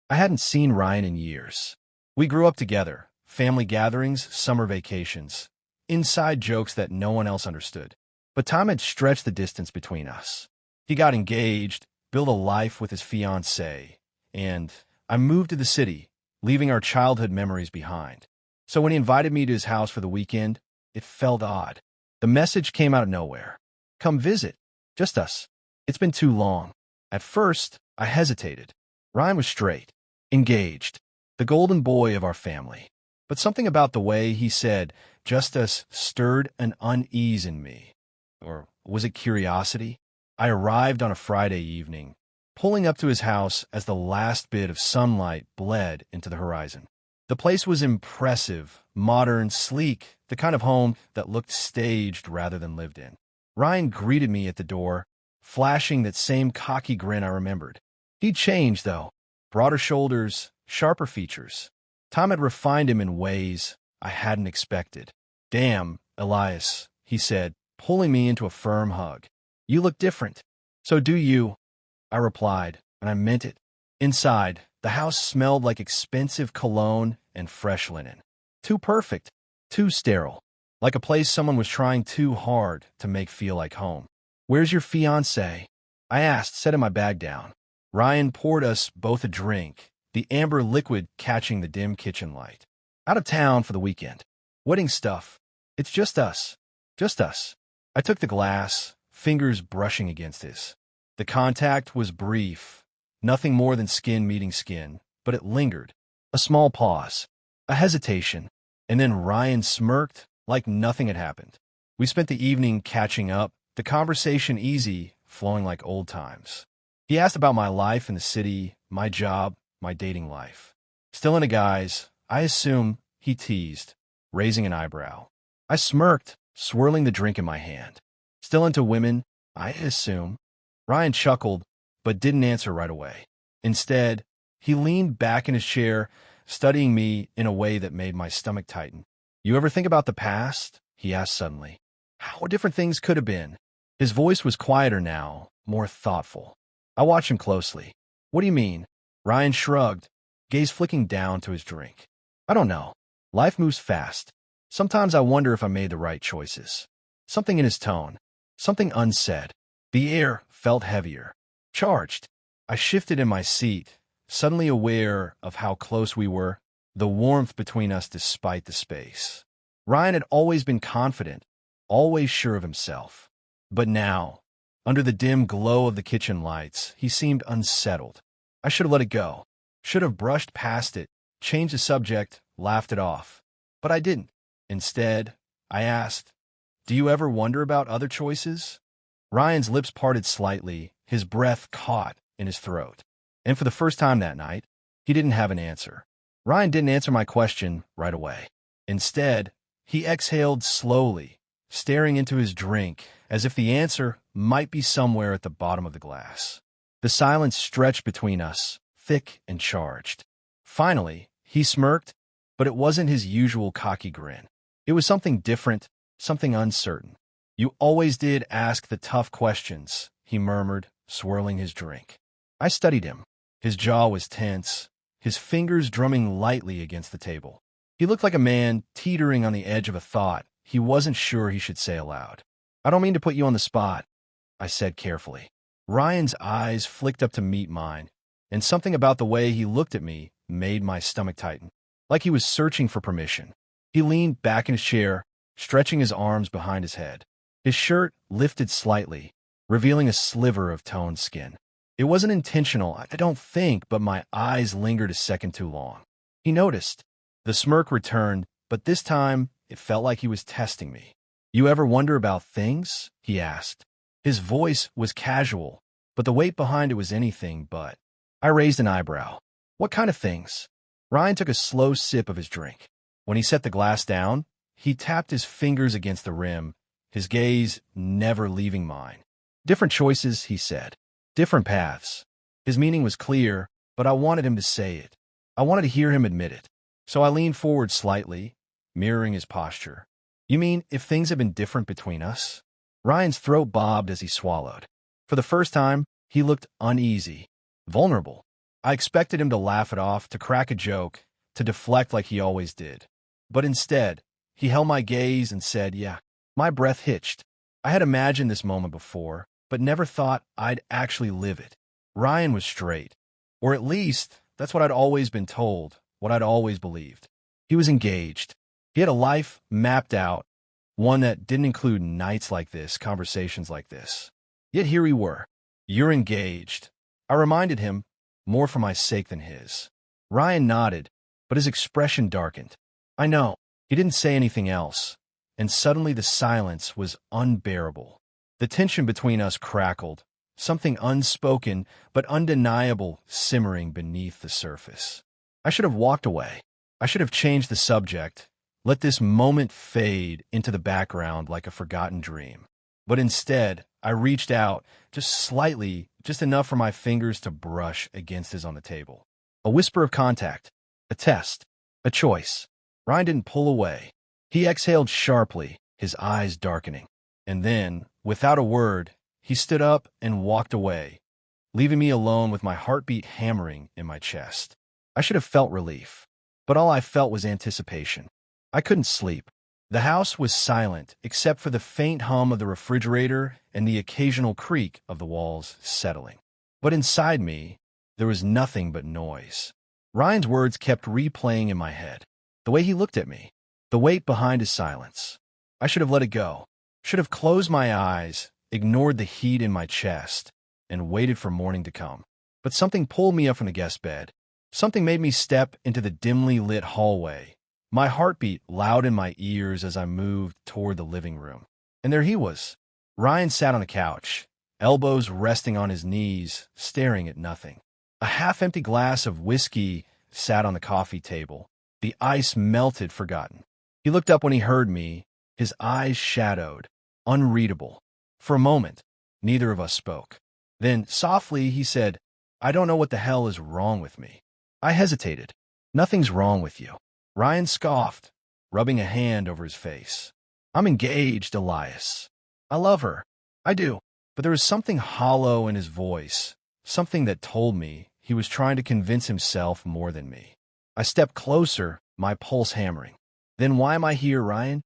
I hadn't seen Ryan in years. We grew up together, family gatherings, summer vacations, inside jokes that no one else understood. But time had stretched the distance between us. He got engaged, built a life with his fiancée, and I moved to the city, leaving our childhood memories behind. So when he invited me to his house for the weekend, it felt odd. The message came out of nowhere. Come visit. Just us. It's been too long. At first, I hesitated. Ryan was straight, engaged, the golden boy of our family. But something about the way he said, just us, stirred an unease in me. Or was it curiosity? I arrived on a Friday evening, pulling up to his house as the last bit of sunlight bled into the horizon. The place was impressive, modern, sleek, the kind of home that looked staged rather than lived in. Ryan greeted me at the door, flashing that same cocky grin I remembered. He'd changed, though. Broader shoulders, sharper features. Time had refined him in ways I hadn't expected. Damn, Elias, he said, pulling me into a firm hug. You look different. So do you, I replied, and I meant it. Inside, the house smelled like expensive cologne and fresh linen. Too perfect, too sterile, like a place someone was trying too hard to make feel like home. Where's your fiancé? I asked, setting my bag down. Ryan poured us both a drink, the amber liquid catching the dim kitchen light. Out of town for the weekend. Wedding stuff. It's just us. Just us. I took the glass, fingers brushing against his. The contact was brief, nothing more than skin meeting skin, but it lingered. A small pause, a hesitation, and then Ryan smirked like nothing had happened. We spent the evening catching up, the conversation easy, flowing like old times. He asked about my life in the city, my job, my dating life. Still into guys, I assume, he teased, raising an eyebrow. I smirked, swirling the drink in my hand. Still into women, I assume. Ryan chuckled, but didn't answer right away. Instead, he leaned back in his chair, studying me in a way that made my stomach tighten. You ever think about the past? He asked suddenly. How different things could have been. His voice was quieter now, more thoughtful. I watched him closely. What do you mean? Ryan shrugged, gaze flicking down to his drink. I don't know. Life moves fast. Sometimes I wonder if I made the right choices. Something in his tone, something unsaid. The air felt heavier, charged. I shifted in my seat, suddenly aware of how close we were, the warmth between us despite the space. Ryan had always been confident, always sure of himself. But now, under the dim glow of the kitchen lights, he seemed unsettled. I should have let it go, should have brushed past it, changed the subject, laughed it off. But I didn't. Instead, I asked, do you ever wonder about other choices? Ryan's lips parted slightly, his breath caught in his throat. And for the first time that night, he didn't have an answer. Ryan didn't answer my question right away. Instead, he exhaled slowly, staring into his drink, as if the answer might be somewhere at the bottom of the glass. The silence stretched between us, thick and charged. Finally, he smirked, but it wasn't his usual cocky grin. It was something different, something uncertain. You always did ask the tough questions, he murmured, swirling his drink. I studied him. His jaw was tense, his fingers drumming lightly against the table. He looked like a man teetering on the edge of a thought he wasn't sure he should say aloud. I don't mean to put you on the spot, I said carefully. Ryan's eyes flicked up to meet mine, and something about the way he looked at me made my stomach tighten, like he was searching for permission. He leaned back in his chair, stretching his arms behind his head. His shirt lifted slightly, revealing a sliver of toned skin. It wasn't intentional, I don't think, but my eyes lingered a second too long. He noticed. The smirk returned, but this time it felt like he was testing me. You ever wonder about things? He asked. His voice was casual, but the weight behind it was anything but. I raised an eyebrow. What kind of things? Ryan took a slow sip of his drink. When he set the glass down, he tapped his fingers against the rim, his gaze never leaving mine. Different choices, he said. Different paths. His meaning was clear, but I wanted him to say it. I wanted to hear him admit it. So I leaned forward slightly, mirroring his posture. You mean if things had been different between us? Ryan's throat bobbed as he swallowed. For the first time, he looked uneasy, vulnerable. I expected him to laugh it off, to crack a joke, to deflect like he always did. But instead, he held my gaze and said, "Yeah." My breath hitched. I had imagined this moment before, but never thought I'd actually live it. Ryan was straight. Or at least, that's what I'd always been told, what I'd always believed. He was engaged. He had a life mapped out, one that didn't include nights like this, conversations like this. Yet here we were. "You're engaged." I reminded him, more for my sake than his. Ryan nodded, but his expression darkened. I know. He didn't say anything else, and suddenly the silence was unbearable. The tension between us crackled, something unspoken but undeniable simmering beneath the surface. I should have walked away. I should have changed the subject, let this moment fade into the background like a forgotten dream. But instead, I reached out, just slightly, just enough for my fingers to brush against his on the table. A whisper of contact, a test, a choice. Ryan didn't pull away. He exhaled sharply, his eyes darkening. And then, without a word, he stood up and walked away, leaving me alone with my heartbeat hammering in my chest. I should have felt relief, but all I felt was anticipation. I couldn't sleep. The house was silent, except for the faint hum of the refrigerator and the occasional creak of the walls settling. But inside me, there was nothing but noise. Ryan's words kept replaying in my head. The way he looked at me, the weight behind his silence. I should have let it go, should have closed my eyes, ignored the heat in my chest, and waited for morning to come. But something pulled me up from the guest bed. Something made me step into the dimly lit hallway, my heartbeat loud in my ears as I moved toward the living room. And there he was. Ryan sat on the couch, elbows resting on his knees, staring at nothing. A half-empty glass of whiskey sat on the coffee table, the ice melted, forgotten. He looked up when he heard me, his eyes shadowed, unreadable. For a moment, neither of us spoke. Then, softly, he said, "I don't know what the hell is wrong with me." I hesitated. "Nothing's wrong with you." Ryan scoffed, rubbing a hand over his face. "I'm engaged, Elias. I love her. I do." But there was something hollow in his voice, something that told me he was trying to convince himself more than me. I stepped closer, my pulse hammering. "Then why am I here, Ryan?"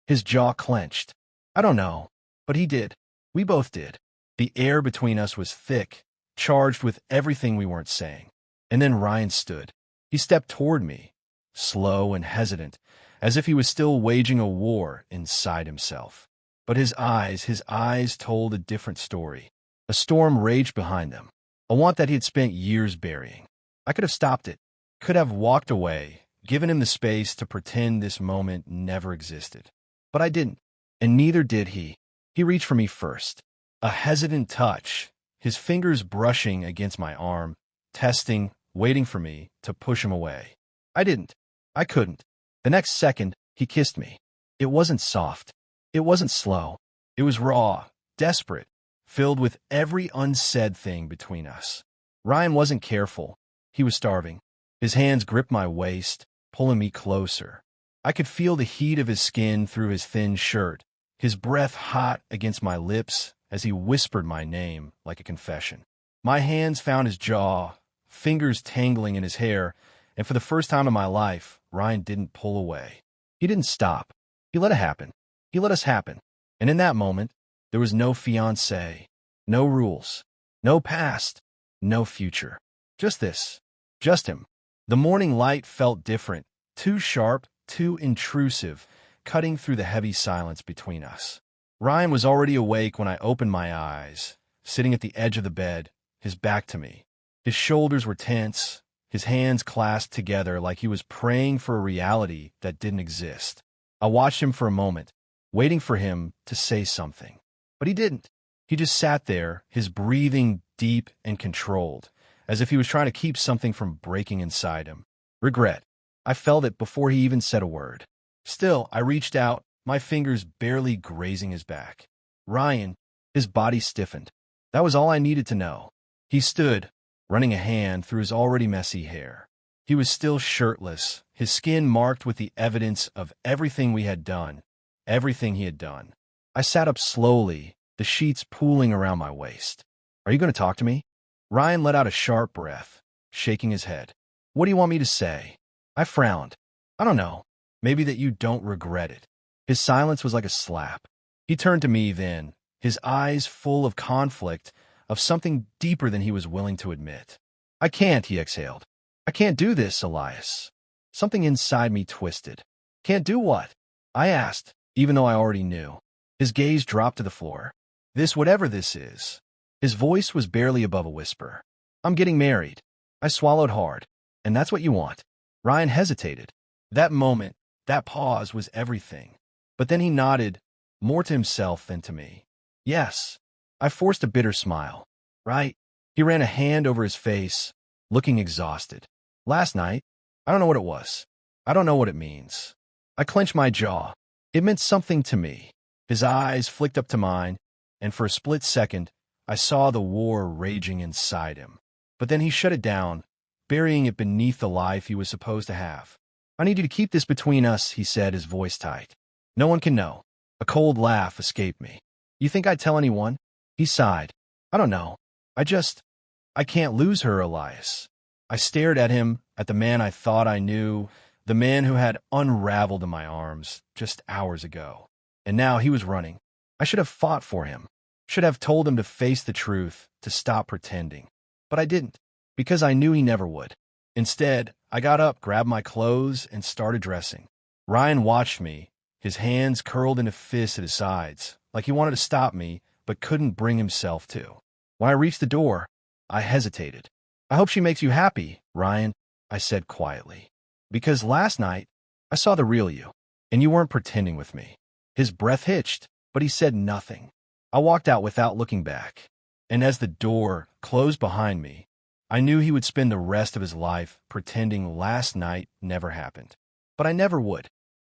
His jaw clenched. "I don't know, but he did. We both did." The air between us was thick, charged with everything we weren't saying. And then Ryan stood. He stepped toward me, slow and hesitant, as if he was still waging a war inside himself. But his eyes told a different story. A storm raged behind them, a want that he had spent years burying. I could have stopped it, could have walked away, given him the space to pretend this moment never existed. But I didn't, and neither did he. He reached for me first. A hesitant touch, his fingers brushing against my arm, testing, waiting for me to push him away. I didn't. I couldn't. The next second, he kissed me. It wasn't soft. It wasn't slow. It was raw, desperate, filled with every unsaid thing between us. Ryan wasn't careful. He was starving. His hands gripped my waist, pulling me closer. I could feel the heat of his skin through his thin shirt, his breath hot against my lips as he whispered my name like a confession. My hands found his jaw, fingers tangling in his hair, and for the first time in my life, Ryan didn't pull away. He didn't stop. He let it happen. He let us happen. And in that moment, there was no fiancé, no rules, no past, no future. Just this. Just him. The morning light felt different, too sharp, too intrusive, cutting through the heavy silence between us. Ryan was already awake when I opened my eyes, sitting at the edge of the bed, his back to me. His shoulders were tense, his hands clasped together like he was praying for a reality that didn't exist. I watched him for a moment, waiting for him to say something. But he didn't. He just sat there, his breathing deep and controlled, as if he was trying to keep something from breaking inside him. Regret. I felt it before he even said a word. Still, I reached out, my fingers barely grazing his back. Ryan, his body stiffened. That was all I needed to know. He stood, running a hand through his already messy hair. He was still shirtless, his skin marked with the evidence of everything we had done, everything he had done. I sat up slowly, the sheets pooling around my waist. "Are you going to talk to me?" Ryan let out a sharp breath. shaking his head. What do you want me to say? I frowned. I don't know. Maybe that you don't regret it. His silence was like a slap. He turned to me then, his eyes full of conflict, of something deeper than he was willing to admit. I can't, he exhaled. I can't do this, Elias. Something inside me twisted. Can't do what? I asked, even though I already knew. His gaze dropped to the floor. This, whatever this is. His voice was barely above a whisper. I'm getting married. I swallowed hard. And that's what you want. Ryan hesitated. That moment, that pause was everything. But then he nodded, more to himself than to me. Yes. I forced a bitter smile. Right? He ran a hand over his face, looking exhausted. Last night, I don't know what it was. I don't know what it means. I clenched my jaw. It meant something to me. His eyes flicked up to mine, and for a split second, I saw the war raging inside him. But then he shut it down, burying it beneath the life he was supposed to have. I need you to keep this between us, he said, his voice tight. No one can know. A cold laugh escaped me. You think I'd tell anyone? He sighed. I don't know. I can't lose her, Elias. I stared at him, at the man I thought I knew, the man who had unraveled in my arms just hours ago. And now he was running. I should have fought for him. Should have told him to face the truth, to stop pretending. But I didn't, because I knew he never would. Instead, I got up, grabbed my clothes, and started dressing. Ryan watched me, his hands curled into fists at his sides, like he wanted to stop me, but couldn't bring himself to. When I reached the door, I hesitated. I hope she makes you happy, Ryan, I said quietly. Because last night, I saw the real you, and you weren't pretending with me. His breath hitched, but he said nothing. I walked out without looking back, and as the door closed behind me, I knew he would spend the rest of his life pretending last night never happened. But I never would.